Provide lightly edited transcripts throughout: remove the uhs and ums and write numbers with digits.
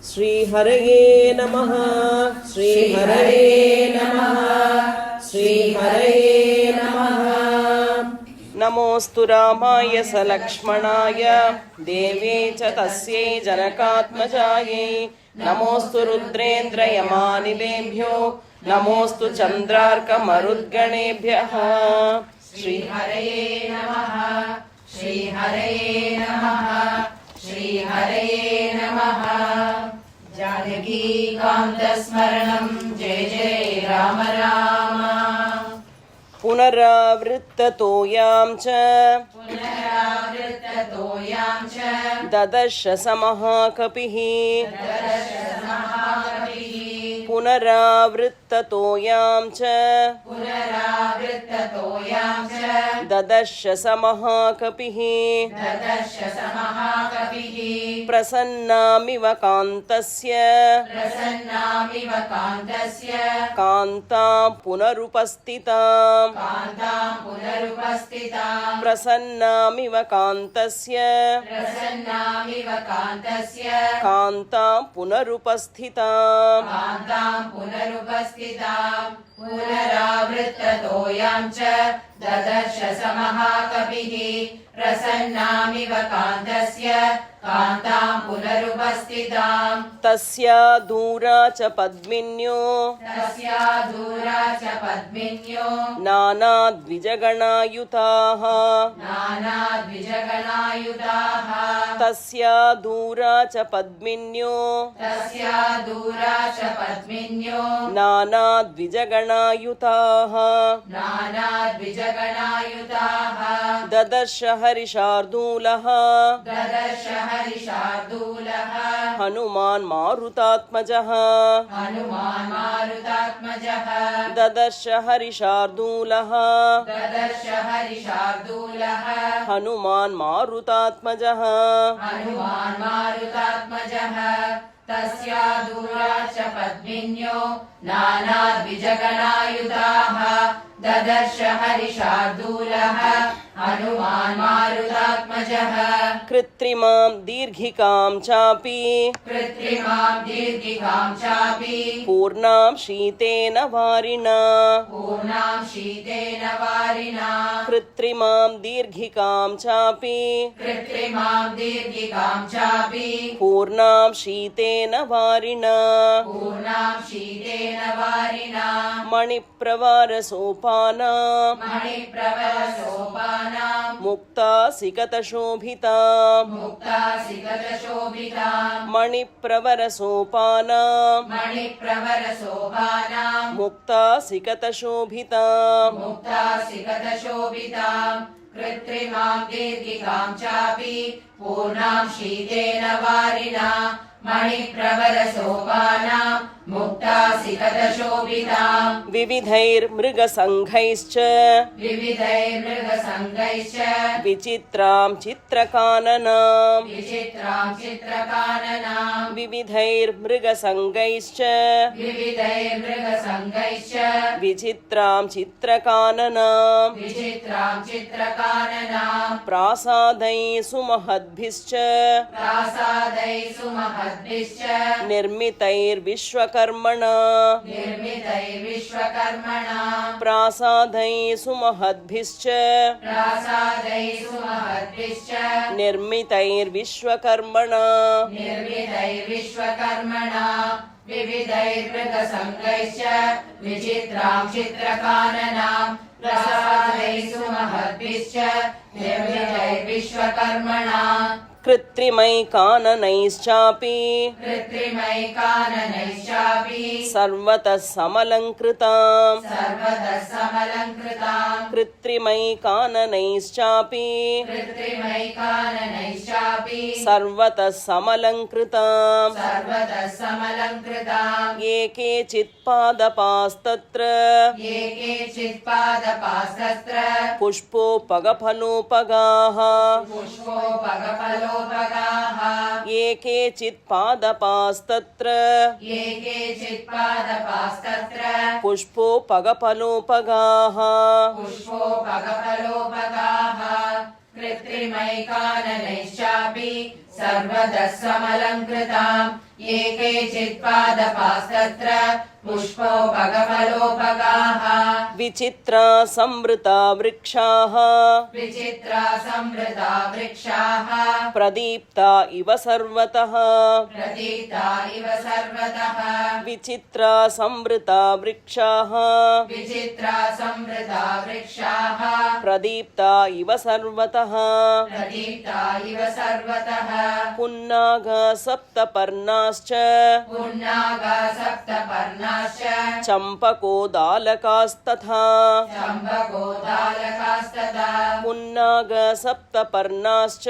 श्रीहरये नमः श्रीहरये नमः श्रीहरये नमः। नमोऽस्तु रामाय सलक्ष्मणाय देव्यै च तस्यै जनकात्मजायै। नमोऽस्तु रुद्रेन्द्रयमानिलेभ्यो नमोऽस्तु चन्द्रार्कमरुद्गणेभ्यः। श्रीहरये नमः श्रीहरये नमः श्रीहरये नमः। जानकीकान्तस्मरणं जय जय राम राम। पुनरावृत्ततोयां च ददर्श समहाकपिः। पुनरावृत्ततोयां च ददर्श समहाकपिः। प्रसन्नामिव कान्तस्य कान्तां पुनरुपस्थिताम्। प्रसन्नामिव कान्तस्य कान्तां पुनरुपस्थिताम्। पुनरावृत्ततोयां च ददर्श समहाकपिः। प्रसन्नामिव कान्तस्य कान्तां पुनरुपस्थिताम्। तस्या दूरा च पद्मिन्यो नानाद्विजगणायुताः। तस्या दूरा च पद्मिन्यो नानाद्विजगणायुताः। ददर्श हरिशार्दूलः हनुमान् मारुतात्मजः। ददर्श हरिशार्दूलः हनुमान् मारुतात्मजः। तस्या दूरा च पद्मिन्यो नानाद्विजगणायुधाः। ददर्श हरिशार्दूलः हनुमान् मारुतात्मजः। कृत्रिमां दीर्घिकां चापि पूर्णां शीतेन वारिणा। कृत्रिमां दीर्घिकां चापि पूर्णां शीतेन वारिणा। मणिप्रवारसोपाना मुक्ता सिकतशोभिता। मणिप्रवरसोपाना मुक्ता सिकतशोभिता। कृत्रिमां दीर्घिकां चापि पूर्णां शीतेन वारिणा। मणिप्रवरसोपाना मुक्ता सिकतशोभिता। विविधैर्मृगसङ्घैश्च विचित्रां चित्रकाननां। विविधैर्मृगसङ्घैश्च विचित्रां चित्रकाननां। प्रासादैः सुमहद्भिश्च निर्मितैर्विश्वकर्मणा। प्रासादैः सुमहद्भिश्च निर्मितैर्विश्वकर्मणा। विविधैर्मृगसङ्घैश्च विचित्रां चित्रकाननां। प्रासादैः सुमहद्भिश्च निर्मितैर्विश्वकर्मणा। कृत्रिमैकाननैश्चापि सर्वतः समलङ्कृतां। कृत्रिमैकाननैश्चापि सर्वतः समलङ्कृतां। ये केचित् पादपास्तत्र पुष्पोपगफलोपगाः। ये केचित् पादपास्तत्र पुष्पोपगफलोपगाः। कृत्रिमैकाननैश्चापि सर्वतः समलङ्कृताम् ये केचित्पादपास्तत्र पुष्पोपगफलोपगाः विचित्रा संवृता वृक्षाः विचित्रा संवृता वृक्षाः प्रदीप्ता इव सर्वतः प्रदीप्ता इव सर्वतः विचित्रा संवृता वृक्षाः विचित्रा संवृता वृक्षाः प्रदीप्ता इव सर्वतः प्रदीप्ता इव सर्वतः पुन्नाग सप्तपर्णाश्च पुन्नागा सप्तपर्णाश्च चम्पकोदालकास्तथा चम्पकोदालकास्तथा पुन्नाग सप्तपर्णाश्च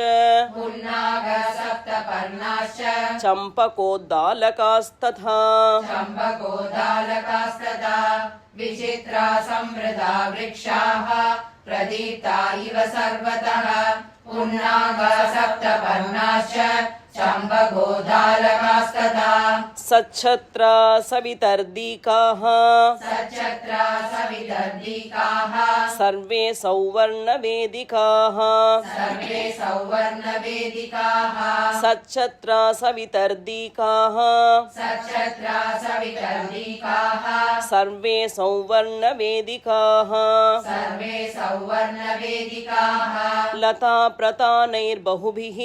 पुन्नागा सप्तपर्णाश्च चम्पकोदालकास्तथा चम्पकोदालकास्तथा विचित्रा संवृता वृक्षाः प्रदीप्ता इव सर्वतः पुन्नागा सप्तपर्णाश्च चम्पकोदालकास्तथा सच्छत्रा सवितर्दिकाः सच्छत्रा सवितर्दिकाः सर्वे सौवर्णवेदिकाः सर्वे सौवर्णवेदिकाः सच्छत्रा सवितर्दिकाः सच्छत्रा सवितर्दिकाः सर्वे सौवर्णवेदिकाः सर्वे सौवर्णवेदिकाः लता प्रतानैर्बहुभिः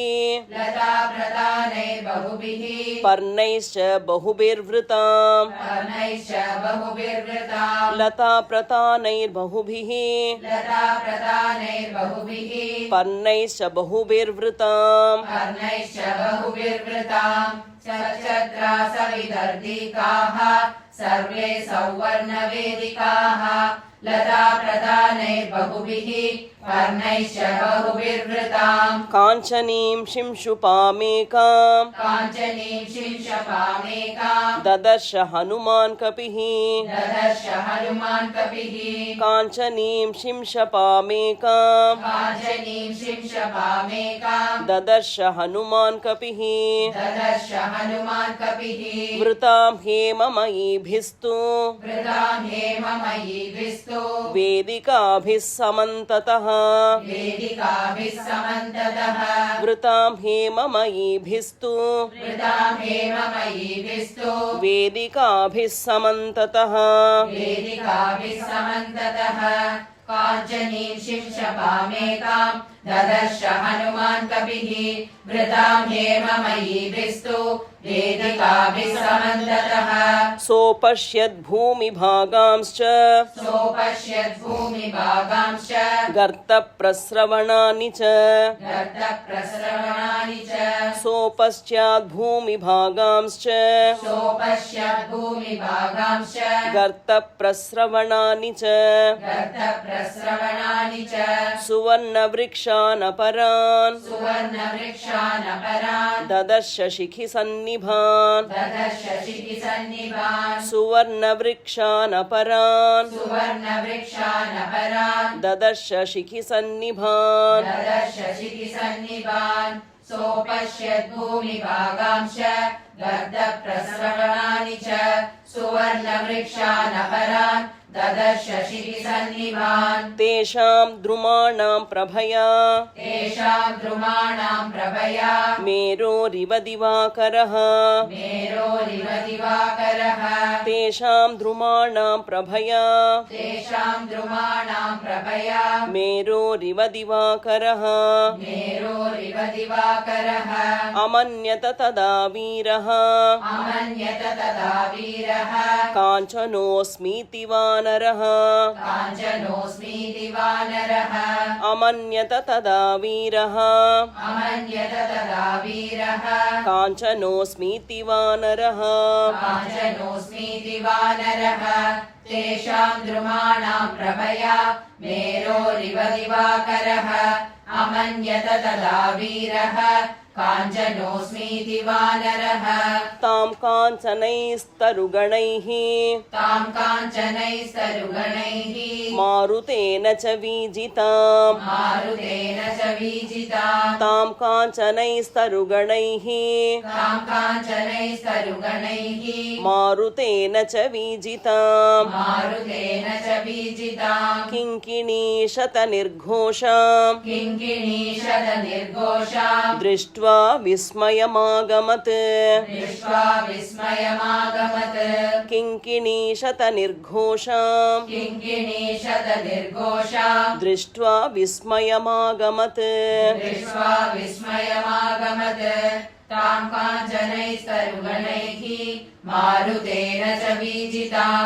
लता प्रदानैर्बहुभिः पर्णैश्च बहुभिर्वृताम् पर्णैश्च बहुभिर्वृताम् लता प्रतानैर्बहुभिः लता प्रदानैर्बहुभिः पर्णैश्च बहुभिर्वृताम् पर्णैश्च बहुभिर्वृताम् सच्छत्रा सवितर्दिकाः सर्वे सौवर्णवेदिकाः लता प्रदानैर्बहुभिः पर्णैश्च बहुभिर्वृताम् काञ्चनीं शिंशुपामेकाम् काञ्चनीं शिंशपामेकाम् ददर्श हनुमान् कपिः ददर्श हनुमान् कपिः काञ्चनीं शिंशपामेकाम् काञ्चनीं शिंशपामेकाम् ददर्श हनुमान् कपिः ददर्श हनुमान् कपिः वृतां हेममयीभिस्तु वृतां हेममयीभिस्तु वेदिकाभिः समन्ततः वेदिकाभिः समन्ततः वृतां हेममयीभिस्तु वृतां हेममयीभिस्तु वेदिकाभिः समन्ततः वेदिकाभिः समन्ततः काञ्चनीं शिंशपामेकाम् ददर्श हनुमान् कपिः वृतां हेममयीभिस्तु वेदिकाभिः समन्ततः सोपश्यद्भूमिभागांश्च सोपश्यत् भूमिभागांश्च गर्तप्रस्रवणानि च गर्तप्रस्रवणानि च सोपश्चाद्भूमिभागांश्च सोपश्यत् भूमिभागांश्च गर्तप्रस्रवणानि च गर्तप्रस्रवणानि च सुवर्णवृक्षानपरान् सुवर्णवृक्षानपरान् ददर्श शिखिसन्निभान् ददर्श शिखिसन्निभान् सुवर्णवृक्षानपरान् सुवर्णवृक्षानपरान् ददर्श शिखिसन्निभान् ददर्श शिखिसन्निभान् सोपश्यत् भूमिभागांश्च गर्तप्रस्रवणानि च सुवर्णवृक्षानपरान् ददर्श शिखिसन्निभान् तेषां द्रुमाणां प्रभया तेषां द्रुमाणां प्रभया मेरोरिव दिवाकरः मेरोरिव दिवाकरः तेषां द्रुमाणां प्रभया तेषां द्रुमाणां प्रभया मेरोरिव दिवाकरः मेरोरिव दिवाकरः अमन्यत तदा वीरः अमन्यत तदा वीरः काञ्चनोऽस्मीति वानरः काञ्चनोऽस्मीति वानरः अमन्यत तदा वीरः अमन्यत तदा वीरः काञ्चनोऽस्मीति वानरः काञ्चनोऽस्मीति वानरः तेषां द्रुमाणां प्रभया मेरोरिव दिवाकरः अमन्यत तदा वीरः काञ्चनोऽस्मीति वानरः तां काञ्चनैस्तरुगणैः तां काञ्चनैस्तरुगणैः मारुतेन च वीजिताम् मारुतेन च वीजितां तां काञ्चनैस्तरुगणैः तां काञ्चनैस्तरुगणैः मारुतेन च वीजिताम् मारुतेन च वीजितां किङ्किणीशतनिर्घोषाम् किङ्किणीशतनिर्घोषां दृष्ट्वा विस्मयमागमत् दृष्ट्वा विस्मयमागमत् किङ्किणीशतनिर्घोषाम् किङ्किणीशतनिर्घोषां दृष्ट्वा विस्मयमागमत् दृष्ट्वा विस्मयमागमत् तां काञ्चनैस्तरुगणैः मारुतेन च वीजितां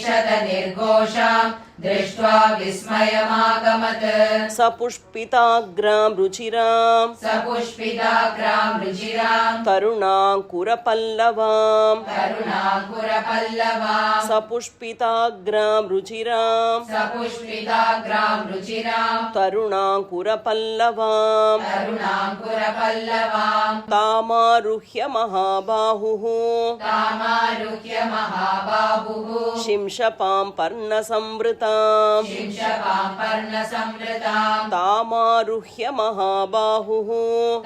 किङ्किणीशतनिर्घोषां दृष्ट्वा विस्मयमागमत् सपुष्पिताग्रां रुचिरां सपुष्पिताग्रां रुचिरां तरुणाङ्कुरपल्लवां तरुणाङ्कुरपल्लवां सपुष्पिताग्रां रुचिरां सपुष्पिताग्रां रुचिरां तरुणाङ्कुरपल्लवां तरुणाङ्कुरपल्लवां तामारुह्य महाबाहुः तामारुह्य महाबाहुः शिंशपां पर्णसंवृतां शिंशपां पर्णसंवृतां तामारुह्य महाबाहुः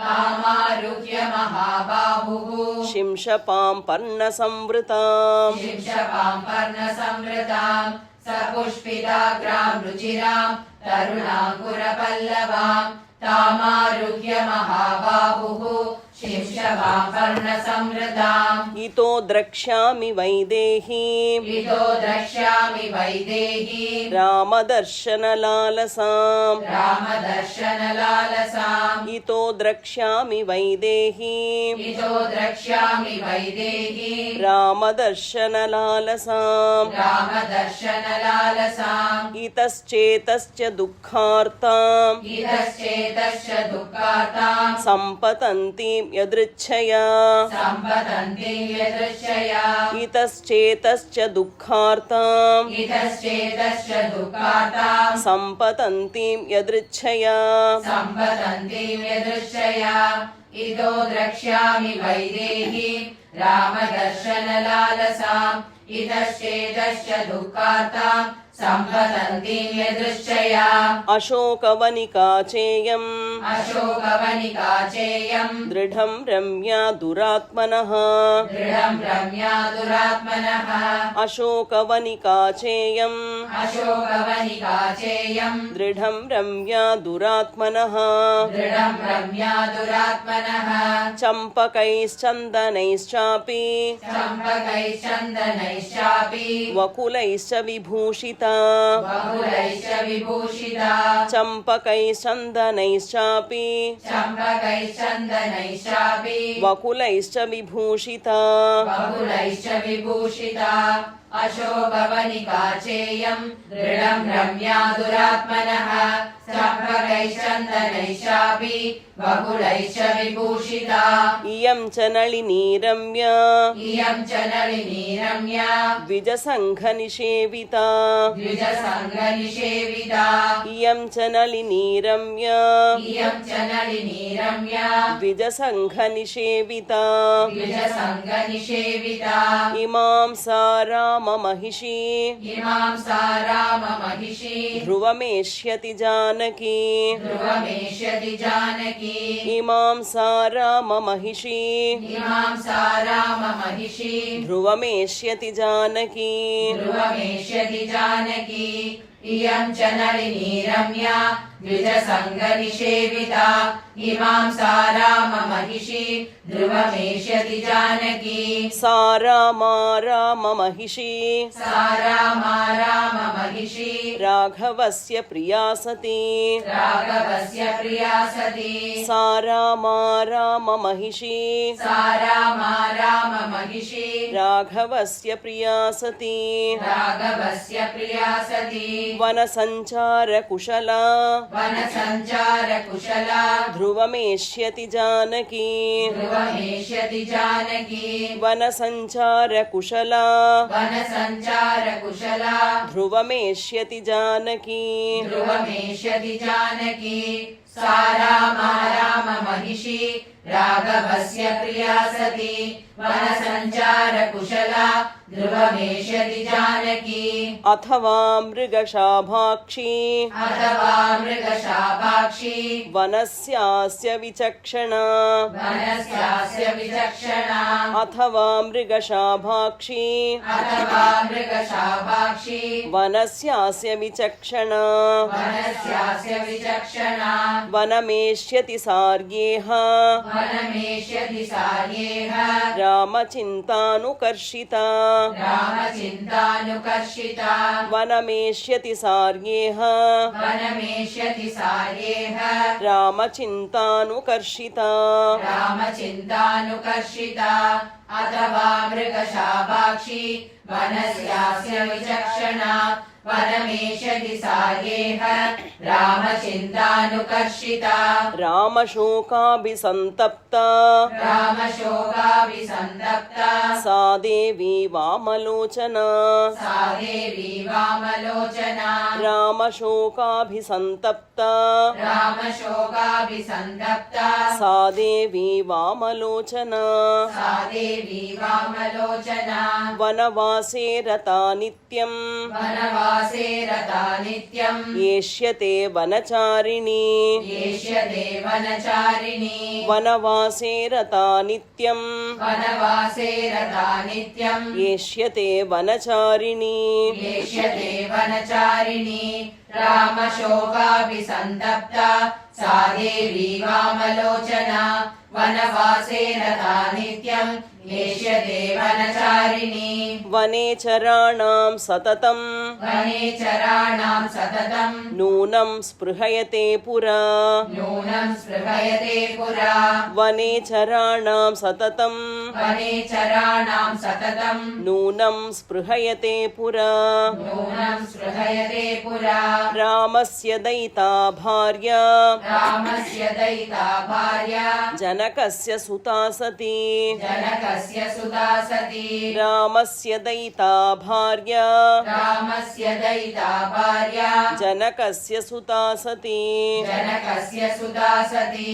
तामारुह्य महाबाहुः शिंशपां पर्णसंवृतां शिंशपां पर्णसंवृतां सपुष्पिताग्रां रुचिरां तरुणाङ्कुरपल्लवां तामारुह्य महाबाहुः शिंशपां पर्णसंवृताम् इतो द्रक्ष्यामि वैदेहीं इतो द्रक्ष्यामि वैदेहीं रामदर्शनलालसां रामदर्शनलालसाम् इतो द्रक्ष्यामि वैदेहीं इतो द्रक्ष्यामि वैदेहीं रामदर्शनलालसां रामदर्शनलालसाम् इतश्चेतश्च दुःखार्तां इतश्चेतश्च दुःखार्तां सम्पतन्तीं यदृच्छया सम्पतन्तीं यदृच्छया इतश्चेतश्च दुःखार्तां इतश्चेतश्च दुःखार्तां सम्पतन्तीं यदृच्छया सम्पतन्तीं यदृच्छया इतो द्रक्ष्यामि वैदेहीं रामदर्शनलालसाम् इतश्चेतश्च दुःखार्तां सम्पतन्तीं यदृच्छया अशोकवनिका चेयम् अशोकवनिका चेयं दृढं रम्या दुरात्मनः दृढं रम्या दुरात्मनः अशोकवनिका चेयम् अशोकवनिका चेयं दृढं रम्या दुरात्मनः दृढं रम्या दुरात्मनः चम्पकैश्चन्दनैश्चापि चम्पकैश्चन्दनैश्चापि वकुलैश्च विभूषिता बहुलैश्च विभूषिता चम्पकैश्चन्दनैश्चापि चम्पकैश्चन्दनैश्चापि वकुलैश्च विभूषिता बहुलैश्च विभूषिता अशोकवनिका चेयं दृढं रम्या दुरात्मनः चम्पकैश्चन्दनैश्चापि बहुलैश्च विभूषिता इयं च नलिनी रम्या इयं च नलिनी रम्या द्विजसङ्घनिषेविता द्विजसङ्घनिषेविता इयं च नलिनी रम्या इयं च नलिनी रम्या द्विजसङ्घनिषेविता द्विजसङ्घनिषेविता इमां सा राममहिषी इमां सा राममहिषी ध्रुवमेष्यति जानकी ध्रुवमेष्यति जानकी इमां सा राममहिषी इमां सा राममहिषी ध्रुवमेष्यति जानकी ध्रुवमेष्यति जानकी इयं च नलिनी रम्या द्विजसङ्घनिषेविता इमां सा राममहिषी ध्रुवमेष्यति जानकी सा रामा राममहिषी सा रामा राममहिषी राघवस्य प्रिया सती राघवस्य प्रिया सती सा रामा राममहिषी सा रामा राममहिषी राघवस्य प्रिया सती राघवस्य प्रिया सती वनसञ्चारकुशला वनसञ्चारकुशला ध्रुवमेष्यति जानकी ध्रुवमेष्यति जानकी वनसञ्चारकुशला वनसञ्चारकुशला ध्रुवमेष्यति जानकी ध्रुवमेष्यति जानकी सा रामा राममहिषी राघवस्य प्रिया सती वनसञ्चारकुशला ध्रुवमेष्यति जानकी अथवा मृगशाभाक्षी अथवा मृगशाभाक्षी वनस्यास्य विचक्षणा वनस्यास्य विचक्षणा अथवा मृगशाभाक्षी अथवा मृगशाभाक्षी वनस्यास्य विचक्षणा वनस्यास्य विचक्षणा वनमेष्यति सार्येह वनमेष्यति सार्येह रामचिन्तानुकर्षिता रामचिन्तानुकर्षिता वनमेष्यति सार्येह वनमेष्यति सार्येह रामचिन्तानुकर्षिता रामचिन्तानुकर्षिता अथवा मृगशाभाक्षी वनस्यास्य विचक्षणा वनमेष्यति सार्येह रामचिन्तानुकर्षिता रामशोकाभिसन्तप्ता रामशोकाभिसन्तप्ता सा देवी वामलोचना सा देवी वामलोचना रामशोकाभिसन्तप्ता रामशोकाभिसन्तप्ता सा देवी वामलोचना सा देवी वामलोचना वनवासे रता नित्यं वनवासे रता नित्यम् येष्यते वनचारिणी येष्यते वनचारिणी वनवासे रता नित्यं वनवासे रता नित्यम् येष्यते वनचारिणी येष्यते वनचारिणी रामशोकाभिसन्तप्ता सा देवी वामलोचना वनवासे रता नित्यम् येष्यते वनचारिणी वनेचराणां सततं वनेचराणां सततं नूनं स्पृहयते पुरा नूनं स्पृहयते पुरा वनेचराणां सततं वनेचराणां सततं नूनं स्पृहयते पुरा नूनं स्पृहयते पुरा रामस्य दयिता भार्या रामस्य दयिता भार्या जनकस्य सुता सती जनकस्य सुता सती रामस्य दयिता भार्या रामस्य दयिता भार्या जनकस्य सुता सती जनकस्य सुता सती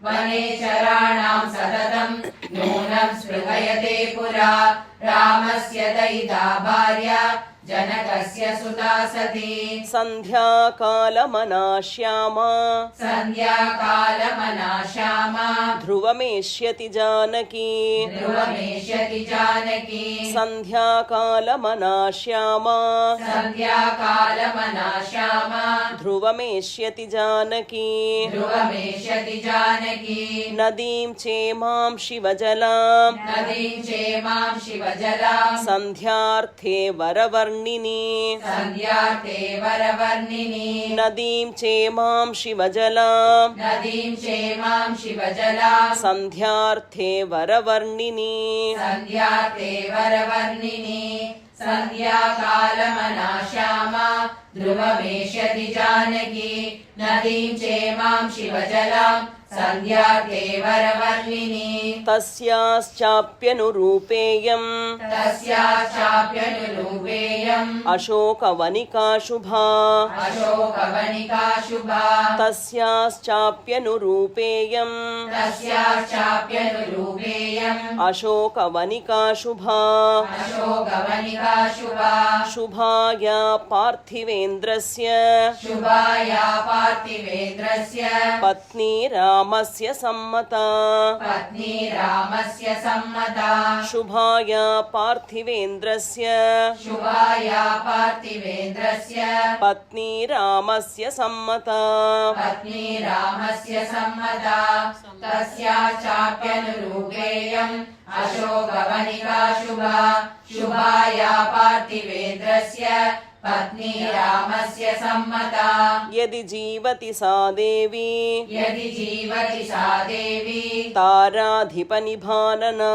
वनेचराणां सततं नूनं स्पृहयते पुरा रामस्य दयिता भार्या जनकस्य सुता सती सन्ध्याकालमनाश्यामा सन्ध्याकालमना श्यामा ध्रुवमेष्यति जानकी ध्रुवमेष्यति जानकी सन्ध्याकालमनाश्यामा सन्ध्याकालमना श्यामा ध्रुवमेष्यति जानकी ध्रुवमेष्यति जानकी नदीं चेमां शिवजलां नदीं चेमां शिवजलां सन्ध्यार्थे वरवर्णिनी सन्ध्यार्थे वरवर्णिनी नदीं चेमां शिवजलां नदीं चेमां शिवजलां सन्ध्यार्थे वरवर्णिनी सन्ध्यार्थे वरवर्णिनी सन्ध्याकालमना श्यामा ध्रुवमेष्यति जानकी नदीं चेमां शिवजलां सन्ध्यार्थे वरवर्णिनी तस्याश्चाप्यनुरूपेयम् तस्याश्चाप्यनुरूपेयम् अशोकवनिका शुभा अशोकवनिका शुभा तस्याश्चाप्यनुरूपेयम् तस्याश्चाप्यनुरूपेयम् अशोकवनिका शुभा अशोकवनिका शुभा शुभाया पार्थिवेन्द्रस्य शुभाया पार्थिवेन्द्रस्य पत्नी रामस्य सम्मता पत्नी रामस्य सम्मता शुभाया पार्थिवेन्द्रस्य शुभाया पार्थिवेन्द्रस्य पत्नी रामस्य सम्मता पत्नी रामस्य सम्मता तस्याश्चाप्यनुरूपेयम् अशोकवनिका शुभा शुभाया पार्थिवेन्द्रस्य पत्नी रामस्य सम्मता यदि जीवति सा देवी यदि जीवति सा देवी ताराधिपनिभानना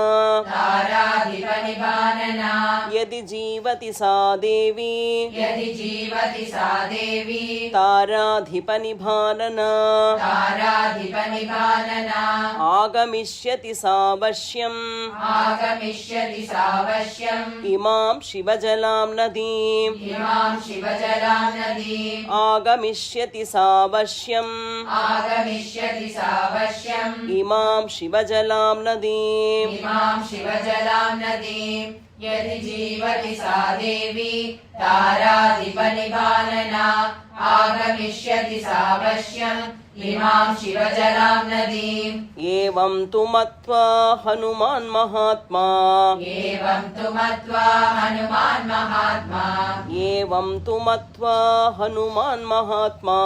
ताराधिपनिभानना पनिभानना यदि जीवति सा देवी यदि जीवति सा देवी ताराधिपनिभानना ताराधिपनिभानना आगमिष्यति सावश्यम् आगमिष्यति सावश्यम् इमां शिवजलां नदीम् इमां शिवजलां नदीम् आगमिष्यति सावश्यम् आगमिष्यति सावश्यम् इमां शिवजलां नदीम् इमां शिवजलां नदीम् यदि जीवति सा देवी ताराधिपनिभानना आगमिष्यति सावश्यम् इमां शिवजलां नदीम् एवं तु मत्वा हनुमान् महात्मा एवं तु मत्वा हनुमान् महात्मा एवं तु मत्वा हनुमान् महात्मा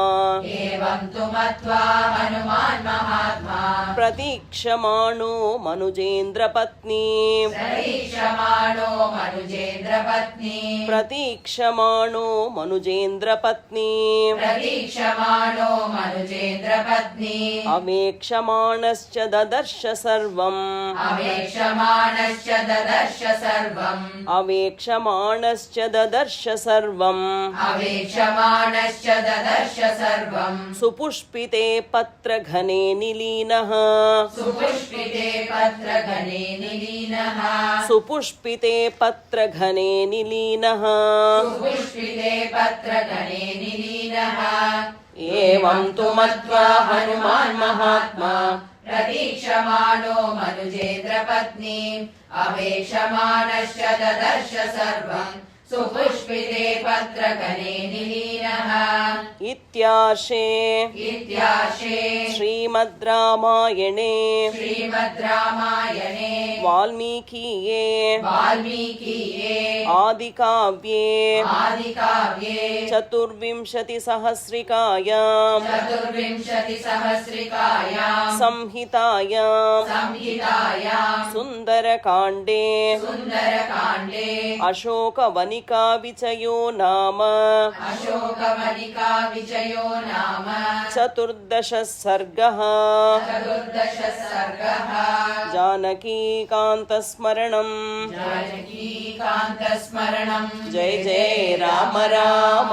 एवं तु मत्वा हनुमान् महात्मा प्रतीक्षमाणो मनुजेन्द्रपत्नी प्रतीक्षमाणो मनुजेन्द्रपत्नी प्रतीक्षमाणो मनुजेन्द्रपत्नी प्रतीक्षमाणो मनुजेन्द्रपत्नी अवेक्षमाणश्च ददर्श सर्वम् अवेक्षमाणश्च ददर्श सर्वम् अवेक्षमाणश्च ददर्श सर्वम् अवेक्षमाणश्च ददर्श सर्वम् सुपुष्पिते पत्रघने निलीनः सुपुष्पिते पत्रघने निलीनः सुपुष्पिते पत्रघने निलीनः सुपुष्पिते पत्रघने निलीनः एवं तु मत्वा हनुमान् महात्मा प्रतीक्षमाणो मनुजेन्द्रपत्नी अवेक्षमाणश्च ददर्श सर्वम् सुपुष्पिते पत्रघने निलीनः इत्यार्षे इत्यार्षे श्रीमद् रामायणे श्रीमद् रामायणे वाल्मीकीये वाल्मीकीये आदिकाव्ये आदिकाव्ये चतुर्विंशतिसहस्रिकायां चतुर्विंशतिसहस्रिकायां संहितायां संहितायां सुन्दरकाण्डे सुन्दरकाण्डे अशोकवनिका विचयो नाम अशोकवनिका विजयो नाम चतुर्दशः सर्गः चतुर्दश सर्गः जानकीकान्तस्मरणम् जानकीकान्तस्मरणम् जय जय राम राम।